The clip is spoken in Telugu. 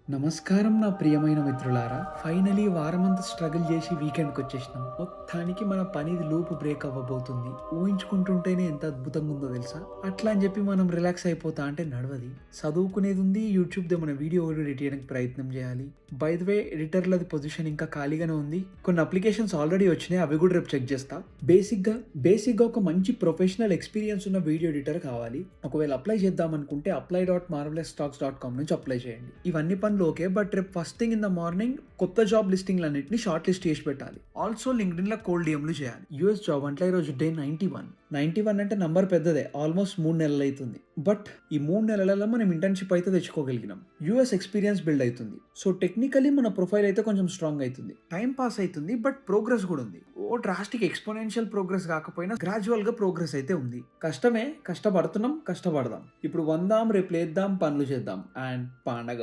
నమస్కారం నా ప్రియమైన మిత్రులారా. ఫైనలీ వారమంతా స్ట్రగుల్ చేసి వీకెండ్‌కి వచ్చేసినాం. మొత్తానికి మన పనిది లూప్ బ్రేక్ అవ్వబోతుంది. ఊహించుకుంటుంటేనే ఎంత అద్భుతంగా ఉందో తెలుసా? అట్లా అని చెప్పి మనం రిలాక్స్ అయిపోతా అంటే నడవది. చదువుకునేది ఉంది. యూట్యూబ్‌దేమన్నా వీడియో ఒకటి ఎడిట్ చేయడానికి ప్రయత్నం చేయాలి. బై ద వే ఎడిటర్‌లది పొజిషన్ ఇంకా ఖాళీగానే ఉంది. కొన్ని అప్లికేషన్స్ ఆల్రెడీ వచ్చినాయి. అవి కూడా రేపు చెక్ చేస్తా. బేసిక్‌గా ఒక మంచి ప్రొఫెషనల్ ఎక్స్‌పీరియన్స్ ఉన్న వీడియో ఎడిటర్ కావాలి. ఒకవేళ అప్లై చేద్దాం అనుకుంటే apply.marveloustalks.com నుంచి అప్లై చేయండి. ఇవన్నీ పనులు ఓకే. బట్ రేపు first thing in the morning కొత్త జాబ్ లిస్టింగ్‌లన్నిటిని షార్ట్ లిస్ట్ చేసి పెట్టాలి. ఆల్సో లింక్డ్ఇన్‌లో కోల్డ్ డీఎంలు చేయాలి. యూఎస్ జాబ్ అంటే ఈరోజు డే 91. 91 అంటే నంబర్ పెద్దదే. ఆల్మోస్ట్ 3 నెలలు అవుతుంది. బట్ ఈ 3 నెలలలో మనం ఇంటర్న్‌షిప్ అయితే తెచ్చుకోగలిగినాం. యూఎస్ ఎక్స్‌పీరియన్స్ బిల్డ్ అవుతుంది. సో టెక్నికల్లీ మన ప్రొఫైల్ అయితే కొంచెం స్ట్రాంగ్ అవుతుంది. టైం పాస్ అవుతుంది. బట్ ప్రోగ్రెస్ కూడా ఉంది. ఓ డ్రాస్టిక్ ఎక్స్‌పోనెన్షియల్ ప్రోగ్రెస్ కాకపోయినా గ్రాడ్యువల్‌గా ప్రోగ్రెస్ అయితే ఉంది. కష్టమే, కష్టపడుతున్నాం, కష్టపడదాం. ఇప్పుడు వందాం, రేపు లేద్దాం, పనులు చేద్దాం అండ్ పండగ.